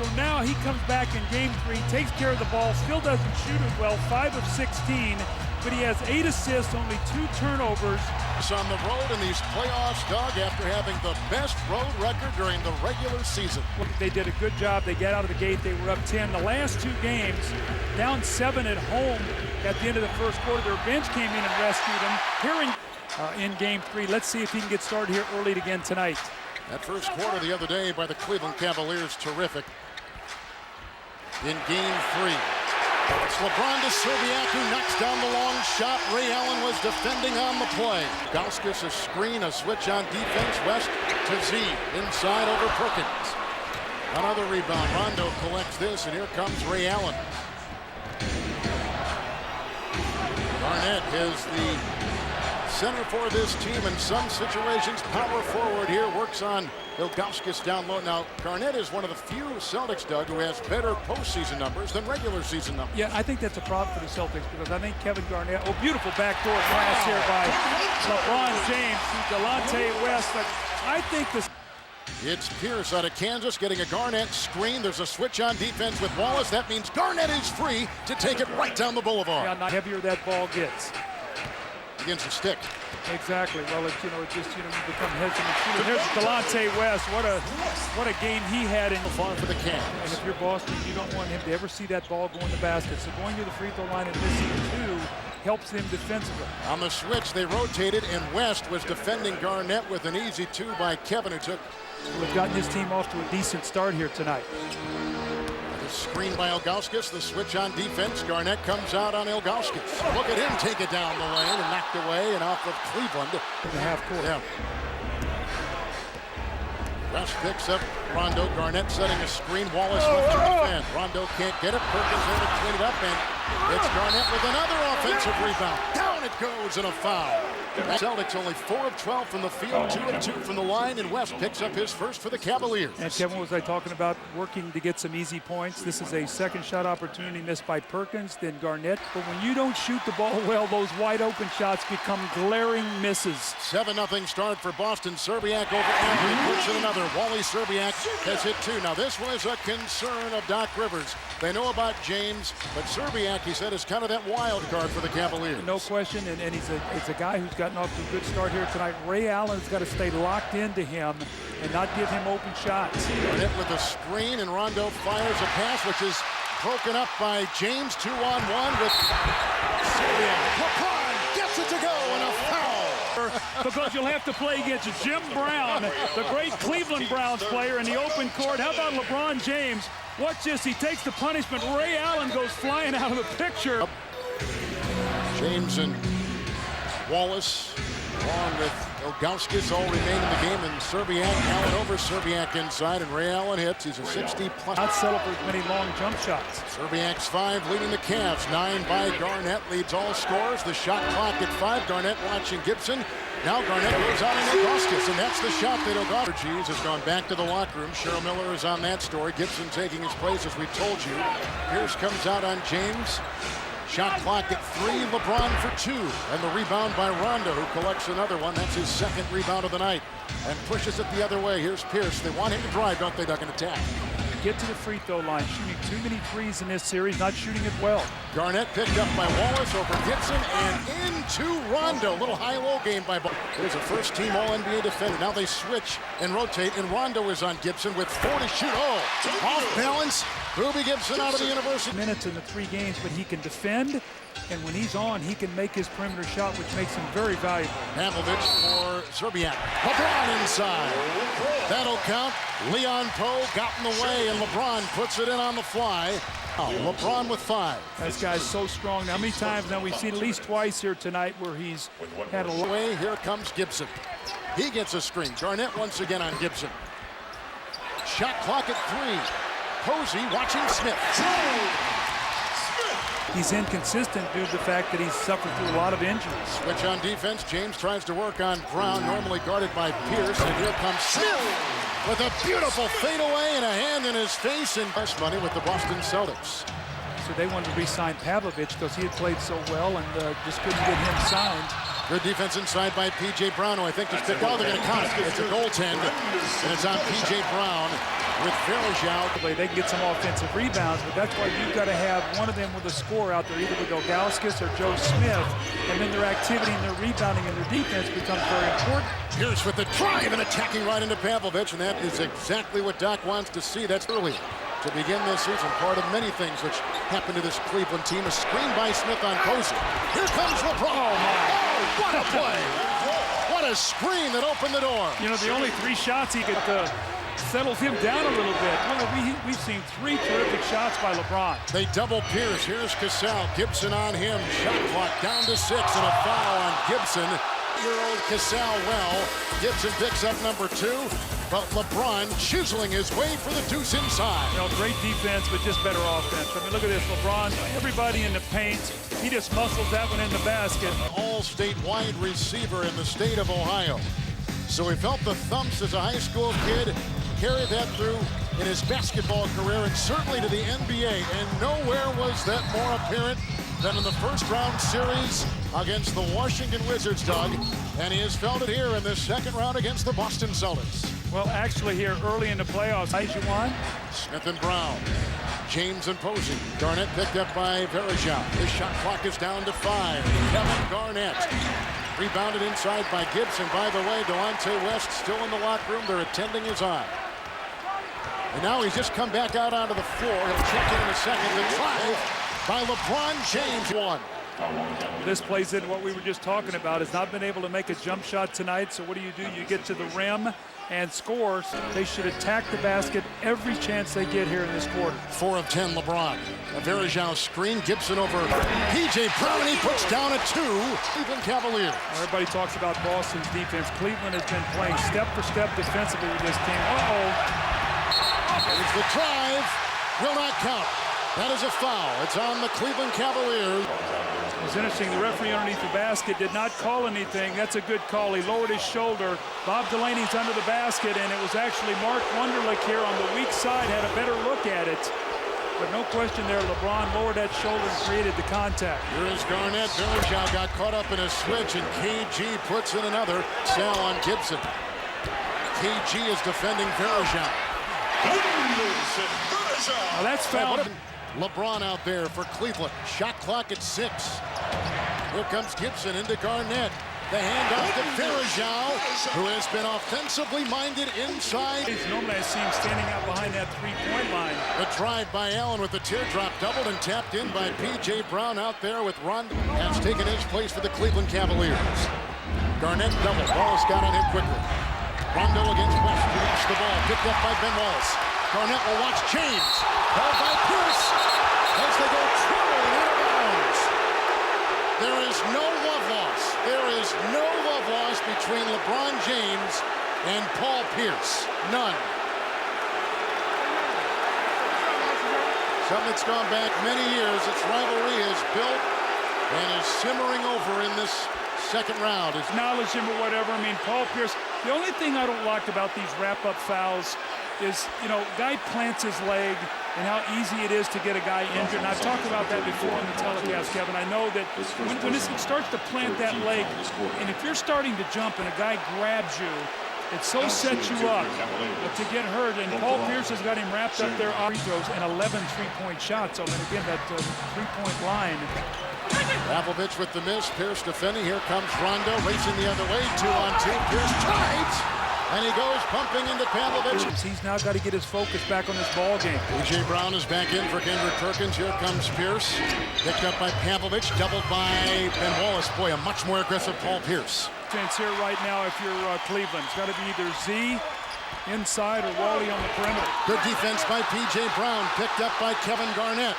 So now he comes back in game 3, takes care of the ball, still doesn't shoot it well, 5 of 16, but he has 8 assists, only 2 turnovers. On the road in these playoffs, Doug, after having the best road record during the regular season. They did a good job. They got out of the gate. They were up 10. The last 2 games, down 7 at home at the end of the first quarter. Their bench came in and rescued them. In game 3. Let's see if he can get started here early again tonight. That first quarter the other day by the Cleveland Cavaliers, terrific. In game 3. It's LeBron to Szczerbiak, who knocks down the long shot. Ray Allen was defending on the play. Ilgauskas a screen, a switch on defense. West to Z, inside over Perkins. Another rebound. Rondo collects this, and here comes Ray Allen. Garnett is the center for this team in some situations. Power forward here, works on Ilgauskas down low. Now, Garnett is one of the few Celtics, Doug, who has better postseason numbers than regular season numbers. Yeah, I think that's a problem for the Celtics because I think Kevin Garnett, beautiful backdoor pass here by LeBron James to Delonte West. But I think this. It's Pierce out of Kansas getting a Garnett screen. There's a switch on defense with Wallace. That means Garnett is free to take it right down the boulevard. Yeah, not heavier that ball gets. Against the stick. Exactly. Well, you become hesitant. Here's Delonte West. What a game he had in the far for the Cavs. And if you're Boston, you don't want him to ever see that ball go in the basket. So going to the free throw line and missing 2 helps him defensively. On the switch, they rotated, and West was defending Garnett with an easy 2 by Kevin, who took. We've gotten his team off to a decent start here tonight. Screen by Ilgauskas, the switch on defense. Garnett comes out on Ilgauskas. Look at him take it down the lane and knocked away and off of Cleveland. In the half court. Yeah. West picks up Rondo. Garnett setting a screen. Wallace left to defend. Rondo can't get it. Perkins there to clean it up, and it's Garnett with another offensive rebound. Down it goes and a foul. Celtics only 4 of 12 from the field, 2 of 2 from the line, and West picks up his first for the Cavaliers. And Kevin, was I talking about working to get some easy points? This is a second shot opportunity missed by Perkins, then Garnett. But when you don't shoot the ball well, those wide open shots become glaring misses. 7-0 start for Boston. Szczerbiak over Allen, puts in another. Wally Szczerbiak has hit 2. Now this was a concern of Doc Rivers. They know about James, but Szczerbiak, he said, is kind of that wild card for the Cavaliers. No question, and he's a guy who's gotten off to a good start here tonight. Ray Allen's got to stay locked into him and not give him open shots. Garnett with a screen, and Rondo fires a pass, which is broken up by James. 2-on-1 with Szczerbiak. LeBron gets it to go, and a foul. Because you'll have to play against Jim Brown, the great Cleveland Browns player in the open court. How about LeBron James? Watch this, he takes the punishment. Ray Allen goes flying out of the picture. James and Wallace, along with Ilgauskas, all remain in the game, and Szczerbiak, Allen over Szczerbiak inside, and Ray Allen hits. He's a 60-plus. Not settle for as many long jump shots. Szczerbiak's 5 leading the Cavs. 9 by Garnett, leads all scores. The shot clock at 5. Garnett watching Gibson. Now Garnett goes out on Ilgauskas, and that's the shot that Ilgauskas has gone back to the locker room. Cheryl Miller is on that story. Gibson taking his place, as we told you. Pierce comes out on James. Shot clock at 3, LeBron for 2. And the rebound by Rondo, who collects another one. That's his 2nd rebound of the night. And pushes it the other way. Here's Pierce. They want him to drive, don't they, Doug, and attack. Get to the free throw line. Shooting too many threes in this series, not shooting it well. Garnett picked up by Wallace over Gibson and into Rondo. Little high-low game by Ball. There's a first-team All-NBA defender. Now they switch and rotate, and Rondo is on Gibson with 4 to shoot. Oh, off balance. Ruby Gibson out of the university. Minutes in the 3 games, but he can defend, and when he's on, he can make his perimeter shot, which makes him very valuable. Pavlovich for Szczerbiak. LeBron inside. That'll count. Leon Poe got in the way, and LeBron puts it in on the fly. Oh, LeBron with 5. This guy's so strong. How many times now? We've seen at least twice here tonight where he's had a way. Here comes Gibson. He gets a screen. Garnett once again on Gibson. Shot clock at 3. Posey watching Smith. He's inconsistent due to the fact that he's suffered through a lot of injuries. Switch on defense. James tries to work on Brown, normally guarded by Pierce, and here comes Smith with a beautiful fadeaway and a hand in his face, and best money with the Boston Celtics. Obviously, they wanted to re-sign Pavlovich because he had played so well and just couldn't get him signed. Good defense inside by P.J. Brown, who I think just picked out. They're going to count it. It's a goaltend, and it's on P.J. Brown with Varejão. They can get some offensive rebounds, but that's why you've got to have one of them with a score out there, either with Ilgauskas or Joe Smith, and then their activity and their rebounding and their defense becomes very important. Pierce with the drive and attacking right into Pavlovich, and that is exactly what Doc wants to see. That's early to begin this season. Part of many things which happened to this Cleveland team. A screen by Smith on Posey. Here comes LeBron. Oh, my. What a play. What a screen that opened the door. You know, the only 3 shots he could settles him down a little bit. Well, we've seen 3 terrific shots by LeBron. They double Pierce. Here's Cassell. Gibson on him. Shot clock down to 6 and a foul on Gibson. Year-old Cassell well. Gibson picks up number 2, but LeBron chiseling his way for the deuce inside. You know, great defense, but just better offense. I mean, look at this. LeBron, everybody in the paint. He just muscles that one in the basket. All-state wide receiver in the state of Ohio. So he felt the thumps as a high school kid, carried that through in his basketball career and certainly to the NBA. And nowhere was that more apparent than in the first-round series against the Washington Wizards, Doug. And he has felt it here in the second round against the Boston Celtics. Well, actually here early in the playoffs, Juwan. Smith and Brown. James and Posey. Garnett picked up by Varejão. His shot clock is down to 5. Kevin Garnett. Rebounded inside by Gibson. By the way, Delonte West still in the locker room. They're attending his eye. And now he's just come back out onto the floor. He'll check in a second. The drive by LeBron James. 1. This plays into what we were just talking about. Has not been able to make a jump shot tonight. So what do? You get to the rim and score. They should attack the basket every chance they get here in this quarter. 4 of 10, LeBron. A Varejão screen. Gibson over P.J. Brown. He puts down a 2. Cleveland Cavaliers. Everybody talks about Boston's defense. Cleveland has been playing step for step defensively with this team. It's the drive. Will not count. That is a foul. It's on the Cleveland Cavaliers. It's interesting. The referee underneath the basket did not call anything. That's a good call. He lowered his shoulder. Bob Delaney's under the basket, and it was actually Mark Wunderlich here on the weak side. Had a better look at it. But no question there, LeBron lowered that shoulder and created the contact. Here is Garnett. Varejão got caught up in a switch, and KG puts in another. Sal on Gibson. KG is defending Varejão. Now that's foul. LeBron out there for Cleveland. Shot clock at 6. Here comes Gibson into Garnett. The handoff to Varejão, who has been offensively minded inside. Normally I see him standing out behind that three-point line. The drive by Allen with the teardrop doubled and tapped in by P.J. Brown out there with Rondo. Has taken his place for the Cleveland Cavaliers. Garnett double. Wallace got on him quickly. Rondo against West. He lost the ball. Picked up by Ben Wallace. Garnett will watch James. Held by Pierce as they go trailing out of bounds. There is no love loss. There is no love loss between LeBron James and Paul Pierce. None. Something that's gone back many years. Its rivalry is built and is simmering over in this second round. Acknowledge him or whatever. I mean, Paul Pierce. The only thing I don't like about these wrap-up fouls is, you know, guy plants his leg and how easy it is to get a guy injured. And I've talked about that before on the telecast, Kevin. I know that when it starts to plant that leg, and if you're starting to jump and a guy grabs you, it so sets you up to get hurt. And Paul Pierce has got him wrapped up there. Free throws and 11 three-point shots. So, and again, that three-point line. Pavlovich with the miss. Pierce defending. Here comes Rondo racing the other way. 2-on-2. Pierce drives. And he goes pumping into Pavlovich. He's now got to get his focus back on this ball game. P.J. Brown is back in for Kendrick Perkins. Here comes Pierce. Picked up by Pavlovich. Doubled by Ben Wallace. Boy, a much more aggressive Paul Pierce. Defense here right now if you're Cleveland. It's got to be either Z inside or Wally on the perimeter. Good defense by P.J. Brown. Picked up by Kevin Garnett.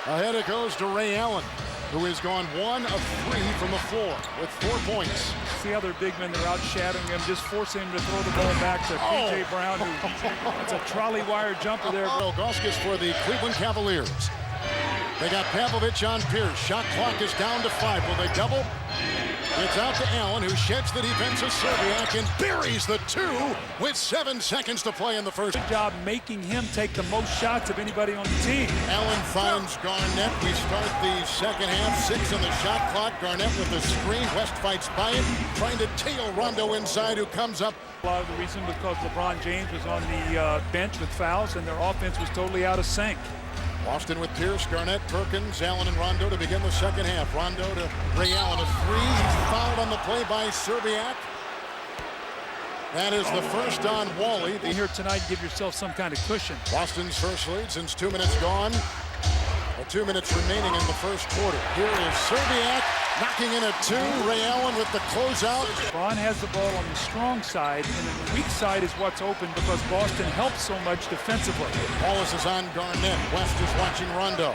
Ahead it goes to Ray Allen, who has gone 1 of 3 from the floor with 4 points. See how their big men, they're out shadowing him, just forcing him to throw the ball back to P.J. Brown. That's a trolley wire jumper there. Ilgauskas for the Cleveland Cavaliers. They got Pavlovich on Pierce. Shot clock is down to 5. Will they double? It's out to Allen, who sheds the defense of Szczerbiak and buries the two with 7 seconds to play in the first. Good job making him take the most shots of anybody on the team. Allen finds Garnett. We start the second half. 6 on the shot clock. Garnett with the screen. West fights by it, trying to tail Rondo inside, who comes up. A lot of the reason because LeBron James was on the bench with fouls, and their offense was totally out of sync. Boston with Pierce, Garnett, Perkins, Allen, and Rondo to begin the second half. Rondo to Ray Allen, a three. He's fouled on the play by Szczerbiak. That is the first on Wally. Here tonight, give yourself some kind of cushion. Boston's first lead since 2 minutes gone. 2 minutes remaining in the first quarter. Here is Szczerbiak knocking in a two. Ray Allen with the closeout. LeBron has the ball on the strong side, and then the weak side is what's open because Boston helps so much defensively. Wallace is on Garnett. West is watching Rondo.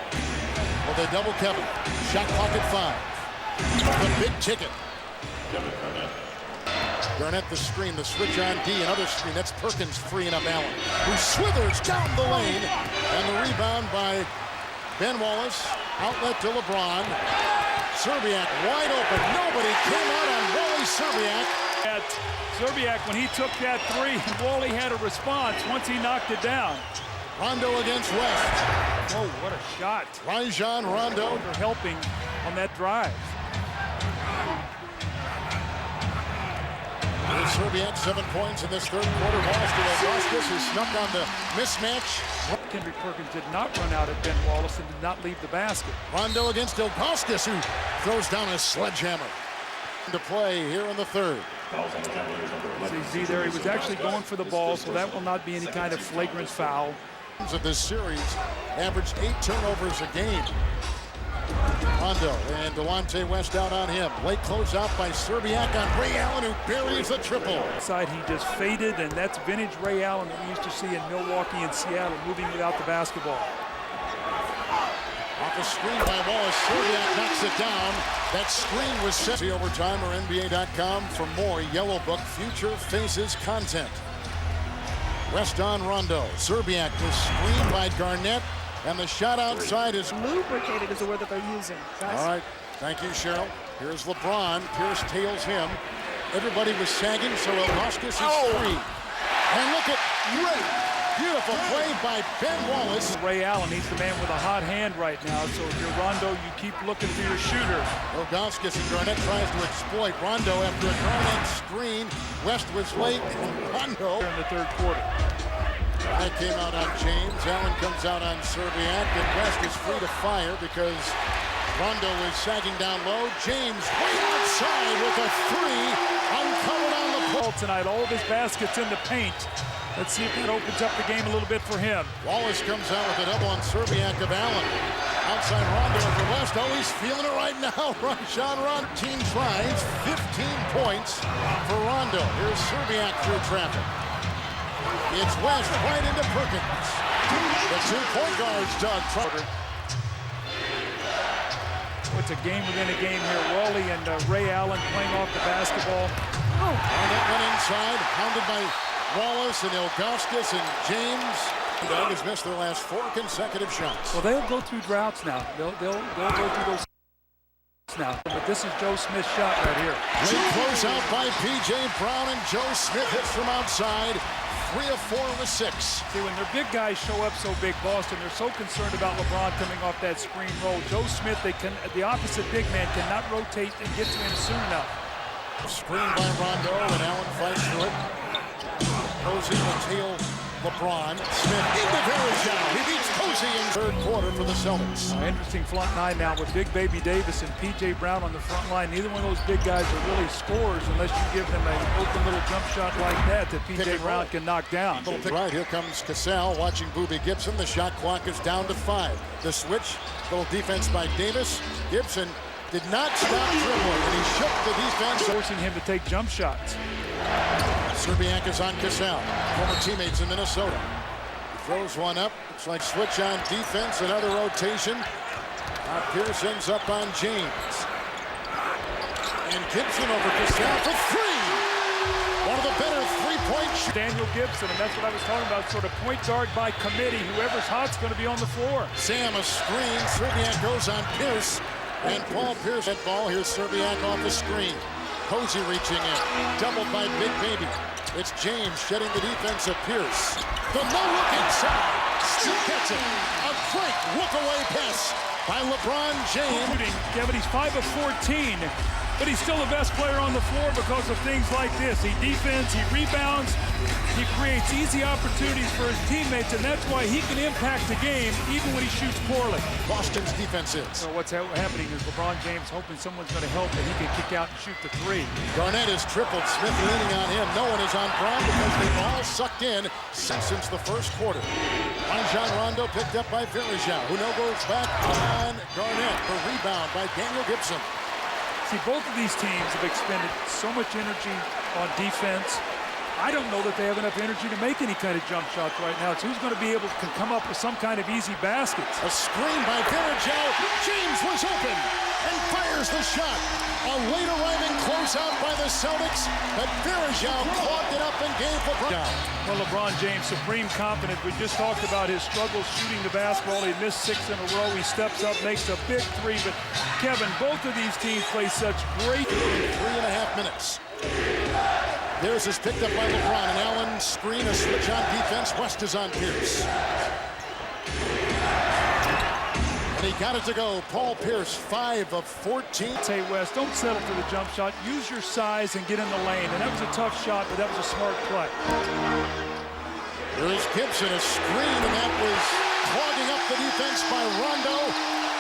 Well, they double Kevin. Shot clock at 5. The big ticket. Garnett the screen, the switch on D, another screen. That's Perkins freeing up Allen, who slithers down the lane. And the rebound by Ben Wallace. Outlet to LeBron. Szczerbiak wide open. Nobody came out on Wally Szczerbiak. Szczerbiak, when he took that three, Wally had a response once he knocked it down. Rondo against West. Oh, what a shot. Rajon Rondo. They're helping on that drive. Here's Szczerbiak, 7 points in this third quarter. Wallace to Ilgauskas, who snuck on the mismatch. Kendrick Perkins did not run out at Ben Wallace and did not leave the basket. Rondo against Ilgauskas, who throws down a sledgehammer. To play here in the third. See there, he was actually going for the ball, so that will not be any kind of flagrant foul. Of this series, averaged 8 turnovers a game. Rondo and Delonte West out on him. Late closeout by Szczerbiak on Ray Allen, who buries the triple. Side he just faded, and that's vintage Ray Allen that we used to see in Milwaukee and Seattle, moving without the basketball. Off a screen by Wallace, Szczerbiak knocks it down. That screen was set. See Overtime or NBA.com for more Yellow Book Future Faces content. West on Rondo. Szczerbiak was screened by Garnett. And the shot outside is lubricated is the word that they're using. Guys. All right. Thank you, Cheryl. Here's LeBron. Pierce tails him. Everybody was sagging, so Ilgauskas is free. And look at Ray. Beautiful play by Ben Wallace. Ray Allen, he's the man with a hot hand right now. So if you're Rondo, you keep looking for your shooter. Ilgauskas and Garnett tries to exploit Rondo after a Garnett screen. West was late. Rondo in the third quarter. That came out on James. Allen comes out on Szczerbiak, and West is free to fire because Rondo is sagging down low. James way outside with a three, uncovered on the ball tonight. All of his baskets in the paint. Let's see if that opens up the game a little bit for him. Wallace comes out with a double on Szczerbiak of Allen. Outside Rondo for West. Oh, he's feeling it right now. Rajon Rondo. Team tries 15 points for Rondo. Here's Szczerbiak through traffic. It's West right into Perkins. The 2 point guards, Doug. It's a game within a game here. Wally and Ray Allen playing off the basketball. Garnett went inside, pounded by Wallace and Ilgauskas and James. Doug has missed their last 4 consecutive shots. Well, they'll go through droughts now. They'll go through those now. But this is Joe Smith's shot right here. Great close out by P.J. Brown, and Joe Smith hits from outside. 3 of 4 with 6. See, when their big guys show up so big, Boston, they're so concerned about LeBron coming off that screen roll. Joe Smith, the opposite big man cannot rotate and get to him soon enough. Screen by Rondo, and Allen fights through it. Posey will tail LeBron. Smith into Varejão. He beats Posey in third quarter for the Celtics. Interesting front nine now with Big Baby Davis and P.J. Brown on the front line. Neither one of those big guys are really scorers unless you give them an open little jump shot like that P.J. Brown can knock down. Right, here comes Cassell watching Boobie Gibson. The shot clock is down to 5. The switch, little defense by Davis. Gibson did not stop dribbling, and he shook the defense, forcing him to take jump shots. Szczerbiak is on Cassell, former teammates in Minnesota. He throws one up. Looks like switch on defense, another rotation. Pierce ends up on James. And Gibson over Cassell for 3. One of the better three-point shooters. Daniel Gibson, and that's what I was talking about, sort of point guard by committee. Whoever's hot's going to be on the floor. Sam a screen. Szczerbiak goes on Pierce. And Paul Pierce at ball. Here's Szczerbiak off the screen. Posey reaching in. Doubled by Big Baby. It's James shedding the defense of Pierce. The no-look inside. Still gets it. A great look-away pass by LeBron James. Kevin, he's 5 of 14, but he's still the best player on the floor because of things like this. He defends, he rebounds, he creates easy opportunities for his teammates, and that's why he can impact the game even when he shoots poorly. Boston's defense is. So what's happening is LeBron James hoping someone's going to help and he can kick out and shoot the three. Garnett is tripled. Smith leaning on him. No one is on Brown because they've all sucked in since the first quarter. Rajon Rondo picked up by Varejão, who now goes back on Garnett. The rebound by Daniel Gibson. See, both of these teams have expended so much energy on defense. I don't know that they have enough energy to make any kind of jump shots right now. It's who's going to be able to come up with some kind of easy baskets. A screen by Varejão. James was open and fires the shot. A late arriving closeout by the Celtics, but Varejão clogged it up and gave LeBron. Well, LeBron James, supreme confidence. We just talked about his struggles shooting the basketball. He missed 6 in a row. He steps up, makes a big three. But, Kevin, both of these teams play such great... 3.5 minutes. Theirs is picked up by LeBron, and Allen screen, a switch on defense. West is on Pierce. And he got it to go. Paul Pierce, 5 of 14. Say, West, don't settle for the jump shot. Use your size and get in the lane. And that was a tough shot, but that was a smart play. There is Gibson, a screen, and that was clogging up the defense by Rondo.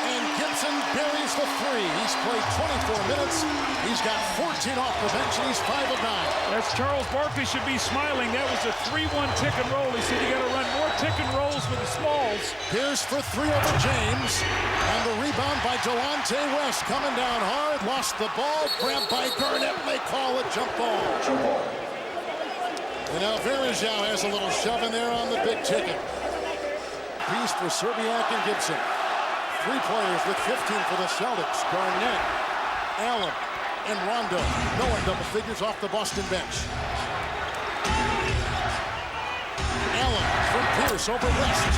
And Gibson buries the three. He's played 24 minutes. He's got 14 off the bench, and he's 5 of 9. That's Charles Barkley should be smiling. That was a 3-1 tick and roll. He said you got to run more tick and rolls with the smalls. Here's for 3 over James. And the rebound by Delonte West. Coming down hard, lost the ball. Grabbed by Garnett, and they call it jump ball. And now Varejão has a little shove in there on the big ticket. Piece for Szczerbiak and Gibson. 3 players with 15 for the Celtics. Garnett, Allen, and Rondo. No one double figures off the Boston bench. Allen from Pierce over West.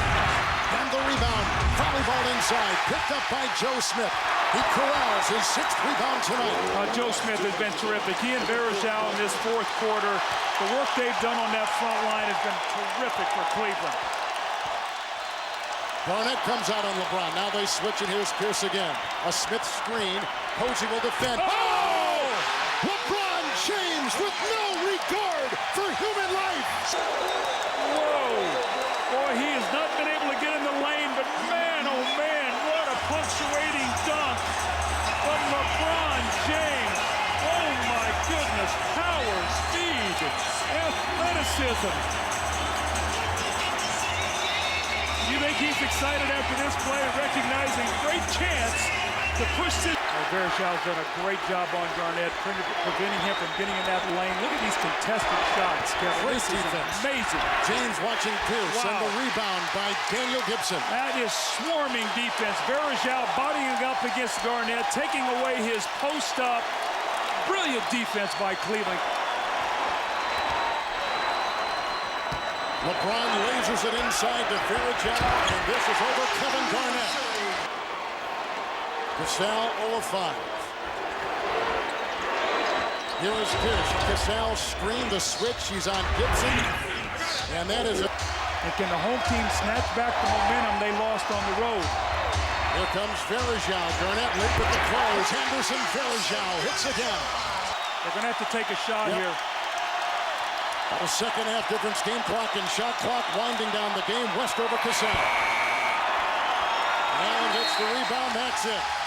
And the rebound. Volleyball inside. Picked up by Joe Smith. He corrals his 6th rebound tonight. Joe Smith has been terrific. He and Varejão in this 4th quarter. The work they've done on that front line has been terrific for Cleveland. Garnett comes out on LeBron. Now they switch, and here's Pierce again. A Smith screen. Posey will defend. Oh! LeBron James with no regard for human life. Whoa! Boy, he has not been able to get in the lane, but man, oh man, what a punctuating dunk from LeBron James. Oh my goodness, power, speed, athleticism. You think he's excited after this play, recognizing great chance to push this? Varejão's done a great job on Garnett, preventing him from getting in that lane. Look at these contested shots, Kevin. Great this defense. Is amazing. James watching Pierce, wow. And the rebound by Daniel Gibson. That is swarming defense. Varejão bodying up against Garnett, taking away his post-up. Brilliant defense by Cleveland. LeBron lasers it inside to Varejão, and this is over Kevin Garnett. Gasol 0 of 5. Here is Pierce. Gasol screen the switch. He's on Gibson, and that is it. And can the home team snatch back the momentum they lost on the road? Here comes Varejão. Garnett late with the close. Henderson, Varejão hits again. They're going to have to take a shot here. A second half difference, game clock and shot clock winding down the game. West over Gasol. And it's the rebound, that's it.